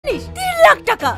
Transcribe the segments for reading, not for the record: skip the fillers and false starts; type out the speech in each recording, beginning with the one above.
3,00,000 টাকা।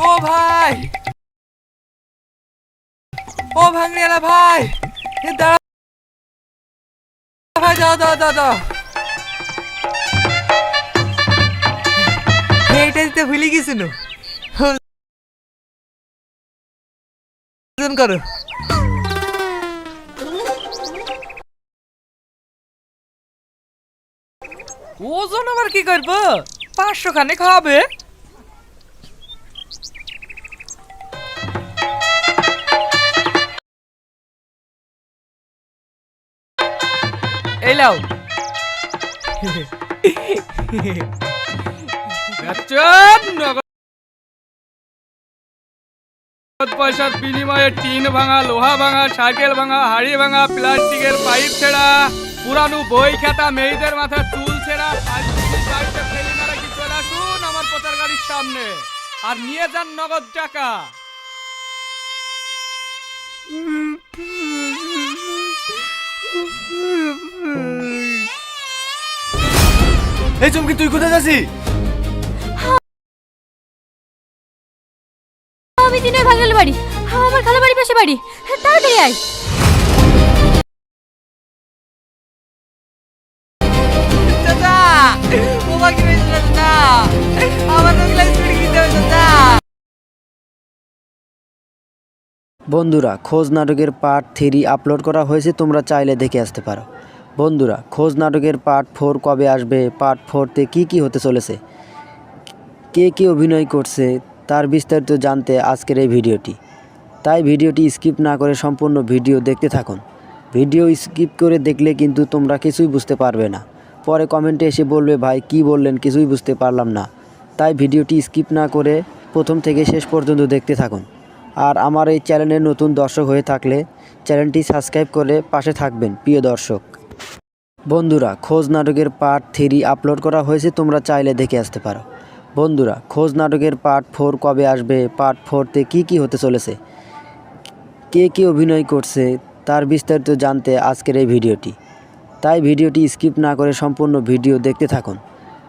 ও ভাই, ও ভাঙড়িয়ালা ভাই, দাঁড়া ভাই, দাও দাও দাও দাও। এইটা দিতে ভুলে গেছিল। করো ওজন আবার কি করবো, 500 খানে খাবে। এই লাও। পয়সার বিনিময়ে টিন ভাঙা, লোহা ভাঙা, সাইকেল ভাঙা, হাড়ি ভাঙা, প্লাস্টিকের পাইপ ছেঁড়া, পুরানো বই খাতা, মেয়েদের মাথা চুল ছেঁড়া, বাড়িতে ফেলে না রাখি চলে আসুন আমার প্রচার গাড়ির সামনে আর নিয়ে যান নগদ টাকা। এই চুমকি, তুই কোথায় যাচ্ছি? আমি দিনের ভাঙাল বাড়ি, আমার খালা বাড়ি পাশে বাড়ি, তাড়াতাড়ি আয়। চাচা, ওমা কি হয়েছে চাচা? আমার তো গ্লাস চুরি কিনতে হবে চাচা। বন্ধুরা, খোঁজ নাটকের পার্ট 3 আপলোড করা হয়েছে, তোমরা চাইলে দেখে আসতে পারো। বন্ধুরা, খোঁজ নাটকের পার্ট 4 কবে আসবে, পার্ট 4তে কী কী হতে চলেছে, কে কে অভিনয় করছে, তার বিস্তারিত জানতে আজকের এই ভিডিওটি। তাই ভিডিওটি স্কিপ না করে সম্পূর্ণ ভিডিও দেখতে থাকুন। ভিডিও স্কিপ করে দেখলে কিন্তু তোমরা কিছুই বুঝতে পারবে না, পরে কমেন্টে এসে বলবে ভাই কি বললেন, কিছুই বুঝতে পারলাম না। তাই ভিডিওটি স্কিপ না করে প্রথম থেকে শেষ পর্যন্ত দেখতে থাকুন। আর আমার এই চ্যানেলের নতুন দর্শক হয়ে থাকলে চ্যানেলটি সাবস্ক্রাইব করে পাশে থাকবেন প্রিয় দর্শক। বন্ধুরা, খোঁজ নাটকের পার্ট 3 আপলোড করা হয়েছে, তোমরা চাইলে দেখে আসতে পারো। বন্ধুরা, খোঁজ নাটকের পার্ট 4 কবে আসবে, পার্ট 4তে কী কী হতে চলেছে, কে কে অভিনয় করছে, তার বিস্তারিত জানতে আজকের এই ভিডিওটি। তাই ভিডিওটি স্কিপ না করে সম্পূর্ণ ভিডিও দেখতে থাকুন।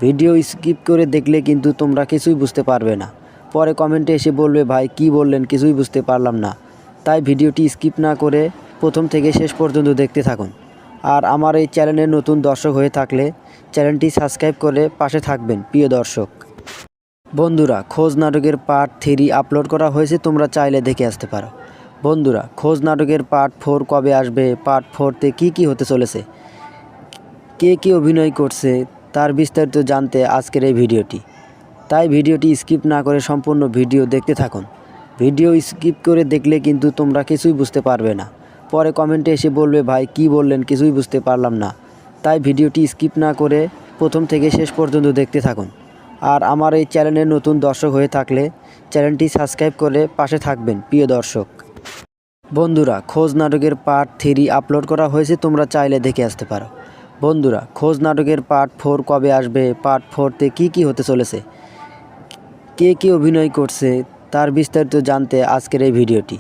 ভিডিও স্কিপ করে দেখলে কিন্তু তোমরা কিছুই বুঝতে পারবে না, পরে কমেন্টে এসে বলবে ভাই কি বললেন, কিছুই বুঝতে পারলাম না। তাই ভিডিওটি স্কিপ না করে প্রথম থেকে শেষ পর্যন্ত দেখতে থাকুন। আর আমার এই চ্যানেলের নতুন দর্শক হয়ে থাকলে চ্যানেলটি সাবস্ক্রাইব করে পাশে থাকবেন প্রিয় দর্শক। বন্ধুরা, খোঁজ নাটকের পার্ট 3 আপলোড করা হয়েছে, তোমরা চাইলে দেখে আসতে পারো। বন্ধুরা, খোঁজ নাটকের পার্ট 4 কবে আসবে, পার্ট 4তে কী কী হতে চলেছে, কে কে অভিনয় করছে, তার বিস্তারিত জানতে আজকের এই ভিডিওটি। তাই ভিডিওটি স্কিপ না করে সম্পূর্ণ ভিডিও দেখতে থাকুন। ভিডিও স্কিপ করে দেখলে কিন্তু তোমরা কিছুই বুঝতে পারবে না, পরে কমেন্টে এসে বলবে ভাই কি বললেন, কিছুই বুঝতে পারলাম না। তাই ভিডিওটি স্কিপ না করে প্রথম থেকে শেষ পর্যন্ত দেখতে থাকুন। আর আমার এই চ্যানেলের নতুন দর্শক হয়ে থাকলে চ্যানেলটি সাবস্ক্রাইব করে পাশে থাকবেন প্রিয় দর্শক। বন্ধুরা, খোঁজ নাটকের পার্ট 3 আপলোড করা হয়েছে, তোমরা চাইলে দেখে আসতে পারো। বন্ধুরা, খোঁজ নাটকের পার্ট 4 কবে আসবে, পার্ট 4তে কী কী হতে চলেছে, কে কে অভিনয় করছে, তার বিস্তারিত জানতে আজকের এই ভিডিওটি।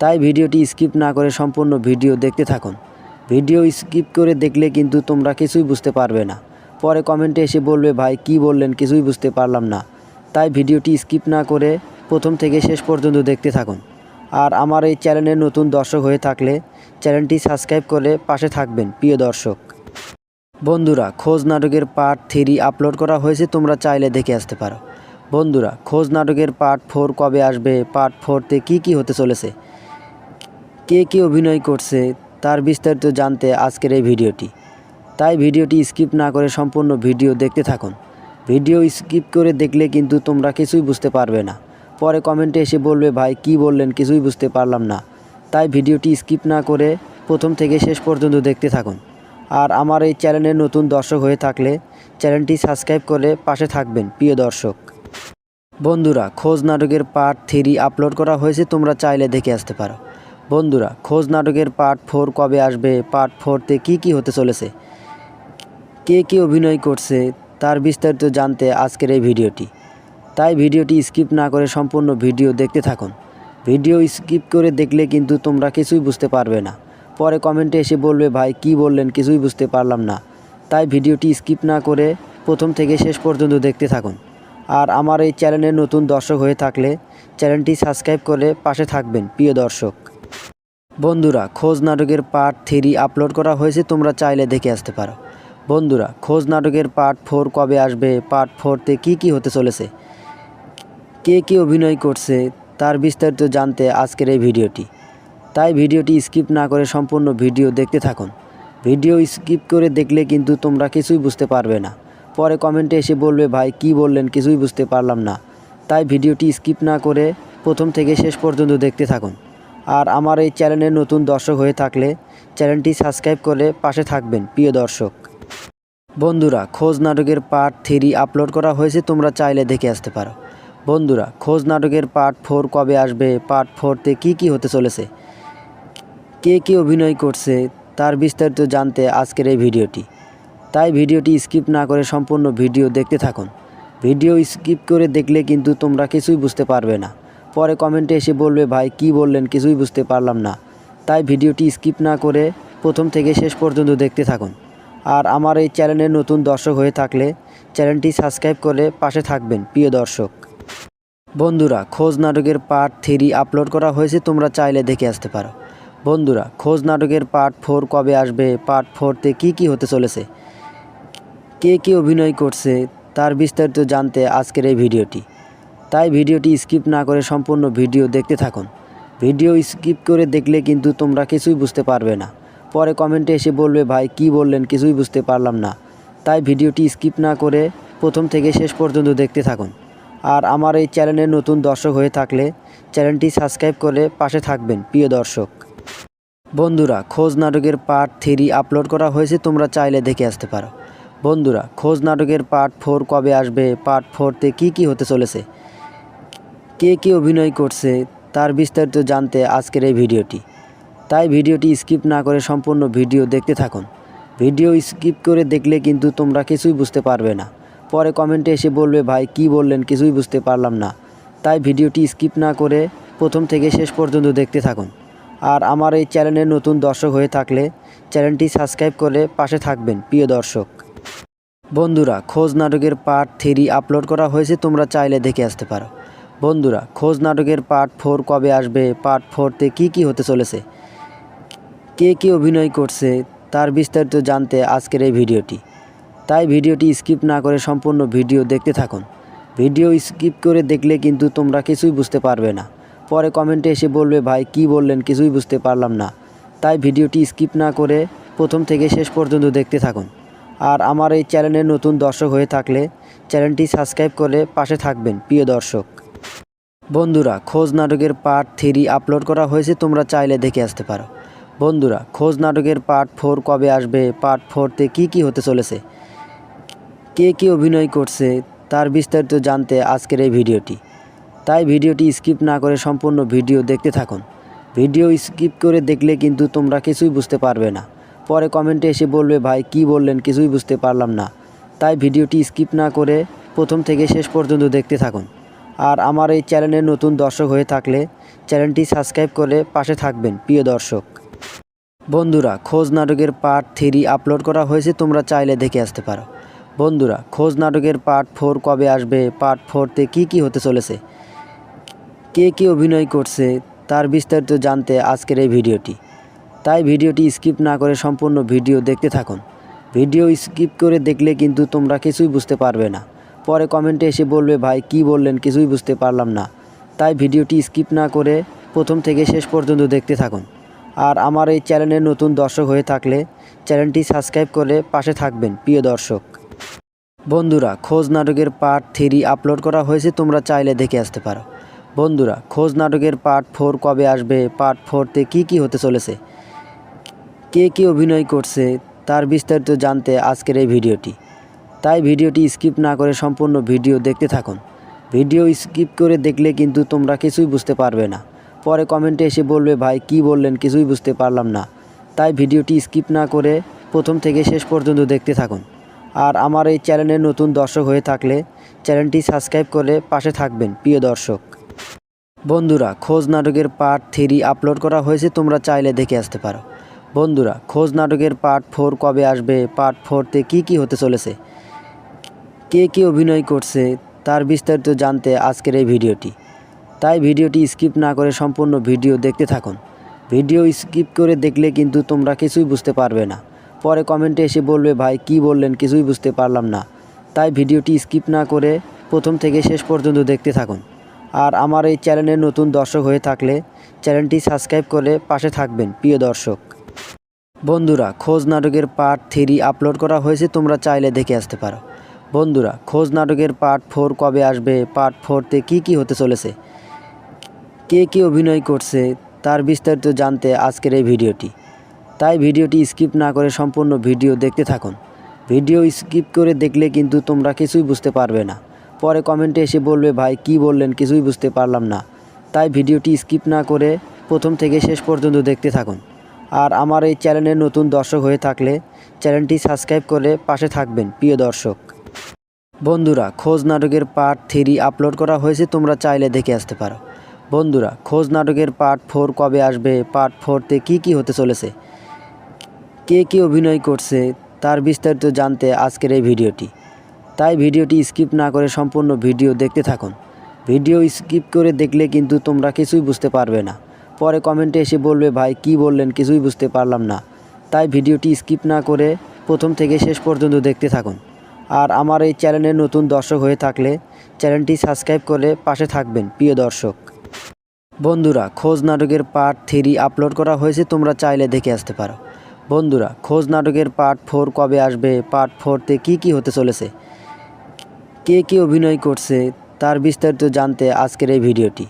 তাই ভিডিওটি স্কিপ না করে সম্পূর্ণ ভিডিও দেখতে থাকুন। ভিডিও স্কিপ করে দেখলে কিন্তু তোমরা কিছুই বুঝতে পারবে না, পরে কমেন্টে এসে বলবে ভাই কি বললেন, কিছুই বুঝতে পারলাম না। তাই ভিডিওটি স্কিপ না করে প্রথম থেকে শেষ পর্যন্ত দেখতে থাকুন। আর আমার এই চ্যানেলের নতুন দর্শক হয়ে থাকলে চ্যানেলটি সাবস্ক্রাইব করে পাশে থাকবেন প্রিয় দর্শক। বন্ধুরা, খোঁজ নাটকের পার্ট 3 আপলোড করা হয়েছে, তোমরা চাইলে দেখে আসতে পারো। বন্ধুরা, খোঁজ নাটকের পার্ট 4 কবে আসবে, পার্ট 4তে কী কী হতে চলেছে, কে কে অভিনয় করছে, তার বিস্তারিত জানতে আজকের এই ভিডিওটি। তাই ভিডিওটি স্কিপ না করে সম্পূর্ণ ভিডিও দেখতে থাকুন। ভিডিও স্কিপ করে দেখলে কিন্তু তোমরা কিছুই বুঝতে পারবে না, পরে কমেন্টে এসে বলবে ভাই কি বললেন, কিছুই বুঝতে পারলাম না। তাই ভিডিওটি স্কিপ না করে প্রথম থেকে শেষ পর্যন্ত দেখতে থাকুন। আর আমার এই চ্যানেলের নতুন দর্শক হয়ে থাকলে চ্যানেলটি সাবস্ক্রাইব করে পাশে থাকবেন প্রিয় দর্শক। বন্ধুরা, খোঁজ নাটকের পার্ট 3 আপলোড করা হয়েছে, তোমরা চাইলে দেখে আসতে পারো। বন্ধুরা, খোঁজ নাটকের পার্ট 4 কবে আসবে, পার্ট 4তে কী কী হতে চলেছে, কে কে অভিনয় করছে, তার বিস্তারিত জানতে আজকের এই ভিডিওটি। তাই ভিডিওটি স্কিপ না করে সম্পূর্ণ ভিডিও দেখতে থাকুন। ভিডিও স্কিপ করে দেখলে কিন্তু তোমরা কিছুই বুঝতে পারবে না, পরে কমেন্টে এসে বলবে ভাই কি বললেন কিছুই বুঝতে পারলাম না। তাই ভিডিওটি স্কিপ না করে প্রথম থেকে শেষ পর্যন্ত দেখতে থাকুন। আর আমার এই চ্যানেলে নতুন দর্শক হয়ে থাকলে চ্যানেলটি সাবস্ক্রাইব করে পাশে থাকবেন প্রিয় দর্শক। বন্ধুরা, খোঁজ নাটকের পার্ট 3 আপলোড করা হয়েছে, তোমরা চাইলে দেখে আসতে পারো। বন্ধুরা, খোঁজ নাটকের পার্ট 4 কবে আসবে, পার্ট 4তে কী হতে চলেছে, কে অভিনয় করছে তার বিস্তারিত জানতে আজকের এই ভিডিওটি। তাই ভিডিওটি স্কিপ না করে সম্পূর্ণ ভিডিও দেখতে থাকুন। ভিডিও স্কিপ করে দেখলে কিন্তু তোমরা কিছুই বুঝতে পারবে না, পরে কমেন্টে এসে বলবে ভাই কি বললেন কিছুই বুঝতে পারলাম না। তাই ভিডিওটি স্কিপ না করে প্রথম থেকে শেষ পর্যন্ত দেখতে থাকুন। আর আমার এই চ্যানেলে নতুন দর্শক হয়ে থাকলে চ্যানেলটি সাবস্ক্রাইব করে পাশে থাকবেন প্রিয় দর্শক। বন্ধুরা, খোঁজ নাটকের পার্ট 3 আপলোড করা হয়েছে, তোমরা চাইলে দেখে আসতে পারো। বন্ধুরা, খোঁজ নাটকের পার্ট 4 কবে আসবে, পার্ট 4তে কী হতে চলেছে, কে অভিনয় করছে তার বিস্তারিত জানতে আজকের এই ভিডিওটি। তাই ভিডিওটি স্কিপ না করে সম্পূর্ণ ভিডিও দেখতে থাকুন। ভিডিও স্কিপ করে দেখলে কিন্তু তোমরা কিছুই বুঝতে পারবে না, পরে কমেন্টে এসে বলবে ভাই কি বললেন কিছুই বুঝতে পারলাম না। তাই ভিডিওটি স্কিপ না করে প্রথম থেকে শেষ পর্যন্ত দেখতে থাকুন। আর আমার এই চ্যানেলে নতুন দর্শক হয়ে থাকলে চ্যানেলটি সাবস্ক্রাইব করে পাশে থাকবেন প্রিয় দর্শক। বন্ধুরা, খোঁজ নাটকের পার্ট 3 আপলোড করা হয়েছে, তোমরা চাইলে দেখে আসতে পারো। বন্ধুরা, খোঁজ নাটকের পার্ট 4 কবে আসবে, পার্ট 4তে কী হতে চলেছে, কে অভিনয় করছে তার বিস্তারিত জানতে আজকের এই ভিডিওটি। তাই ভিডিওটি স্কিপ না করে সম্পূর্ণ ভিডিও দেখতে থাকুন। ভিডিও স্কিপ করে দেখলে কিন্তু তোমরা কিছুই বুঝতে পারবে না, পরে কমেন্টে এসে বলবে ভাই কি বললেন কিছুই বুঝতে পারলাম না। তাই ভিডিওটি স্কিপ না করে প্রথম থেকে শেষ পর্যন্ত দেখতে থাকুন। আর আমার এই চ্যানেলে নতুন দর্শক হয়ে থাকলে চ্যানেলটি সাবস্ক্রাইব করে পাশে থাকবেন প্রিয় দর্শক। বন্ধুরা, খোঁজ নাটকের পার্ট 3 আপলোড করা হয়েছে, তোমরা চাইলে দেখে আসতে পারো। বন্ধুরা, খোঁজ নাটকের পার্ট 4 কবে আসবে, পার্ট 4তে কী হতে চলেছে, কে অভিনয় করছে তার বিস্তারিত জানতে আজকের এই ভিডিওটি। তাই ভিডিওটি স্কিপ না করে সম্পূর্ণ ভিডিও দেখতে থাকুন। ভিডিও স্কিপ করে দেখলে কিন্তু তোমরা কিছুই বুঝতে পারবে না, পরে কমেন্টে এসে বলবে ভাই কি বললেন কিছুই বুঝতে পারলাম না। তাই ভিডিওটি স্কিপ না করে প্রথম থেকে শেষ পর্যন্ত দেখতে থাকুন। আর আমার এই চ্যানেলে নতুন দর্শক হয়ে থাকলে চ্যানেলটি সাবস্ক্রাইব করে পাশে থাকবেন প্রিয় দর্শক। বন্ধুরা, খোঁজ নাটকের পার্ট 3 আপলোড করা হয়েছে, তোমরা চাইলে দেখে আসতে পারো। বন্ধুরা, খোঁজ নাটকের পার্ট 4 কবে আসবে, পার্ট 4তে কী হতে চলেছে, কে অভিনয় করছে তার বিস্তারিত জানতে আজকের এই ভিডিওটি। তাই ভিডিওটি স্কিপ না করে সম্পূর্ণ ভিডিও দেখতে থাকুন। ভিডিও স্কিপ করে দেখলে কিন্তু তোমরা কিছুই বুঝতে পারবে না, পরে কমেন্টে এসে বলবে ভাই কি বললেন কিছুই বুঝতে পারলাম না। তাই ভিডিওটি স্কিপ না করে প্রথম থেকে শেষ পর্যন্ত দেখতে থাকুন। আর আমার এই চ্যানেলে নতুন দর্শক হয়ে থাকলে চ্যানেলটি সাবস্ক্রাইব করে পাশে থাকবেন প্রিয় দর্শক। বন্ধুরা, খোঁজ নাটকের পার্ট 3 আপলোড করা হয়েছে, তোমরা চাইলে দেখে আসতে পারো। বন্ধুরা, খোঁজ নাটকের পার্ট 4 কবে আসবে, পার্ট 4তে কী হতে চলেছে, কে অভিনয় করছে তার বিস্তারিত জানতে আজকের এই ভিডিওটি। তাই ভিডিওটি স্কিপ না করে সম্পূর্ণ ভিডিও দেখতে থাকুন। ভিডিও স্কিপ করে দেখলে কিন্তু তোমরা কিছুই বুঝতে পারবে না, পরে কমেন্টে এসে বলবে ভাই কি বললেন কিছুই বুঝতে পারলাম না। তাই ভিডিওটি স্কিপ না করে প্রথম থেকে শেষ পর্যন্ত দেখতে থাকুন। আর আমার এই চ্যানেলে নতুন দর্শক হয়ে থাকলে চ্যানেলটি সাবস্ক্রাইব করে পাশে থাকবেন প্রিয় দর্শক। বন্ধুরা, খোঁজ নাটকের পার্ট 3 আপলোড করা হয়েছে, তোমরা চাইলে দেখে আসতে পারো। বন্ধুরা, খোঁজ নাটকের পার্ট 4 কবে আসবে, পার্ট 4তে কী হতে চলেছে, কে অভিনয় করছে তার বিস্তারিত জানতে আজকের এই ভিডিওটি। তাই ভিডিওটি স্কিপ না করে সম্পূর্ণ ভিডিও দেখতে থাকুন। ভিডিও স্কিপ করে দেখলে কিন্তু তোমরা কিছুই বুঝতে পারবে না, পরে কমেন্টে এসে বলবে ভাই কি বললেন কিছুই বুঝতে পারলাম না। তাই ভিডিওটি স্কিপ না করে প্রথম থেকে শেষ পর্যন্ত দেখতে থাকুন। আর আমার এই চ্যানেলে নতুন দর্শক হয়ে থাকলে চ্যানেলটি সাবস্ক্রাইব করে পাশে থাকবেন প্রিয় দর্শক। বন্ধুরা, খোঁজ নাটকের পার্ট 3 আপলোড করা হয়েছে, তোমরা চাইলে দেখে আসতে পারো। বন্ধুরা, খোঁজ নাটকের পার্ট 4 কবে আসবে, পার্ট 4তে কী হতে চলেছে, কে অভিনয় করছে তার বিস্তারিত জানতে আজকের এই ভিডিওটি। তাই ভিডিওটি স্কিপ না করে সম্পূর্ণ ভিডিও দেখতে থাকুন। ভিডিও স্কিপ করে দেখলে কিন্তু তোমরা কিছুই বুঝতে পারবে না, পরে কমেন্টে এসে বলবে ভাই কি বললেন কিছুই বুঝতে পারলাম না। তাই ভিডিওটি স্কিপ না করে প্রথম থেকে শেষ পর্যন্ত দেখতে থাকুন। আর আমার এই চ্যানেলে নতুন দর্শক হয়ে থাকলে চ্যানেলটি সাবস্ক্রাইব করে পাশে থাকবেন প্রিয় দর্শক। বন্ধুরা, খোঁজ নাটকের পার্ট 3 আপলোড করা হয়েছে, তোমরা চাইলে দেখে আসতে পারো। বন্ধুরা, খোঁজ নাটকের পার্ট 4 কবে আসবে, পার্ট 4তে কী হতে চলেছে, কে অভিনয় করছে তার বিস্তারিত জানতে আজকের এই ভিডিওটি। তাই ভিডিওটি স্কিপ না করে সম্পূর্ণ ভিডিও দেখতে থাকুন। ভিডিও স্কিপ করে দেখলে কিন্তু তোমরা কিছুই বুঝতে পারবে না, পরে কমেন্টে এসে বলবে ভাই কি বললেন কিছুই বুঝতে পারলাম না। তাই ভিডিওটি স্কিপ না করে প্রথম থেকে শেষ পর্যন্ত দেখতে থাকুন। আর আমার এই চ্যানেলে নতুন দর্শক হয়ে থাকলে চ্যানেলটি সাবস্ক্রাইব করে পাশে থাকবেন প্রিয় দর্শক। বন্ধুরা, খোঁজ নাটকের পার্ট 3 আপলোড করা হয়েছে, তোমরা চাইলে দেখে আসতে পারো। বন্ধুরা, খোঁজ নাটকের পার্ট 4 কবে আসবে, পার্ট 4তে কী হতে চলেছে, কে অভিনয় করছে তার বিস্তারিত জানতে আজকের এই ভিডিওটি। তাই ভিডিওটি স্কিপ না করে সম্পূর্ণ ভিডিও দেখতে থাকুন। ভিডিও স্কিপ করে দেখলে কিন্তু তোমরা কিছুই বুঝতে পারবে না, পরে কমেন্টে এসে বলবে ভাই কি বললেন কিছুই বুঝতে পারলাম না। তাই ভিডিওটি স্কিপ না করে প্রথম থেকে শেষ পর্যন্ত দেখতে থাকুন। আর আমার এই চ্যানেলে নতুন দর্শক হয়ে থাকলে চ্যানেলটি সাবস্ক্রাইব করে পাশে থাকবেন প্রিয় দর্শক। বন্ধুরা, খোঁজ নাটকের পার্ট 3 আপলোড করা হয়েছে, তোমরা চাইলে দেখে আসতে পারো। বন্ধুরা, খোঁজ নাটকের পার্ট 4 কবে আসবে, পার্ট 4তে কী হতে চলেছে, কে অভিনয় করছে তার বিস্তারিত জানতে আজকের এই ভিডিওটি। তাই ভিডিওটি স্কিপ না করে সম্পূর্ণ ভিডিও দেখতে থাকুন। ভিডিও স্কিপ করে দেখলে কিন্তু তোমরা কিছুই বুঝতে পারবে না, পরে কমেন্টে এসে বলবে ভাই কি বললেন কিছুই বুঝতে পারলাম না। তাই ভিডিওটি স্কিপ না করে প্রথম থেকে শেষ পর্যন্ত দেখতে থাকুন। আর আমার এই চ্যানেলে নতুন দর্শক হয়ে থাকলে চ্যানেলটি সাবস্ক্রাইব করে পাশে থাকবেন প্রিয় দর্শক। বন্ধুরা, খোঁজ নাটকের পার্ট 3 আপলোড করা হয়েছে, তোমরা চাইলে দেখে আসতে পারো। বন্ধুরা, খোঁজ নাটকের পার্ট 4 কবে আসবে, পার্ট 4তে কী হতে চলেছে, কে অভিনয় করছে তার বিস্তারিত জানতে আজকের এই ভিডিওটি।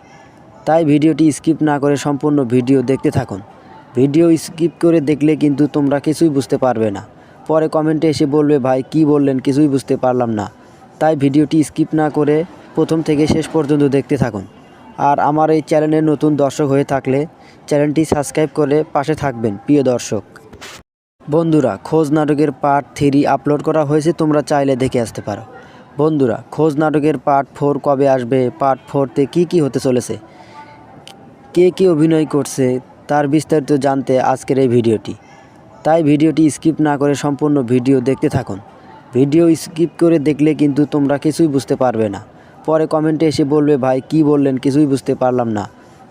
তাই ভিডিওটি স্কিপ না করে সম্পূর্ণ ভিডিও দেখতে থাকুন। ভিডিও স্কিপ করে দেখলে কিন্তু তোমরা কিছুই বুঝতে পারবে না, পরে কমেন্টে এসে বলবে ভাই কি বললেন কিছুই বুঝতে পারলাম না। তাই ভিডিওটি স্কিপ না করে প্রথম থেকে শেষ পর্যন্ত দেখতে থাকুন। আর আমার এই চ্যানেলে নতুন দর্শক হয়ে থাকলে চ্যানেলটি সাবস্ক্রাইব করে পাশে থাকবেন প্রিয় দর্শক। বন্ধুরা, খোঁজ নাটকের পার্ট 3 আপলোড করা হয়েছে, তোমরা চাইলে দেখে আসতে পারো। বন্ধুরা, খোঁজ নাটকের পার্ট 4 কবে আসবে, পার্ট 4তে কী হতে চলেছে, কে অভিনয় করছে তার বিস্তারিত জানতে আজকের এই ভিডিওটি। তাই ভিডিওটি স্কিপ না করে সম্পূর্ণ ভিডিও দেখতে থাকুন। ভিডিও স্কিপ করে দেখলে কিন্তু তোমরা কিছুই বুঝতে পারবে না, পরে কমেন্টে এসে বলবে ভাই কি বললেন কিছুই বুঝতে পারলাম না।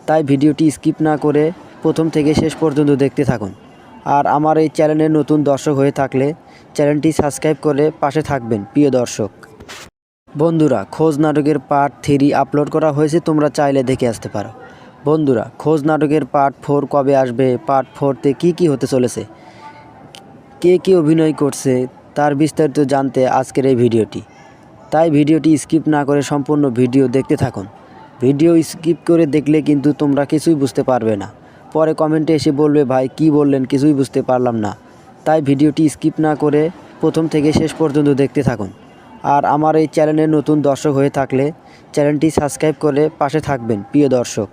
তাই ভিডিওটি স্কিপ না করে প্রথম থেকে শেষ পর্যন্ত দেখতে থাকুন। আর আমার এই চ্যানেলে নতুন দর্শক হয়ে থাকলে চ্যানেলটি সাবস্ক্রাইব করে পাশে থাকবেন প্রিয় দর্শক। বন্ধুরা, খোঁজ নাটকের পার্ট 3 আপলোড করা হয়েছে, তোমরা চাইলে দেখে আসতে পারো। বন্ধুরা, খোঁজ নাটকের পার্ট 4 কবে আসবে, পার্ট 4তে কী হতে চলেছে, কে অভিনয় করছে তার বিস্তারিত জানতে আজকের এই ভিডিওটি। তাই ভিডিওটি স্কিপ না করে সম্পূর্ণ ভিডিও দেখতে থাকুন। ভিডিও স্কিপ করে দেখলে কিন্তু তোমরা কিছুই বুঝতে পারবে না, পরে কমেন্টে এসে বলবে ভাই কি বললেন কিছুই বুঝতে পারলাম না। তাই ভিডিওটি স্কিপ না করে প্রথম থেকে শেষ পর্যন্ত দেখতে থাকুন। আর আমার এই চ্যানেলে নতুন দর্শক হয়ে থাকলে চ্যানেলটি সাবস্ক্রাইব করে পাশে থাকবেন প্রিয় দর্শক।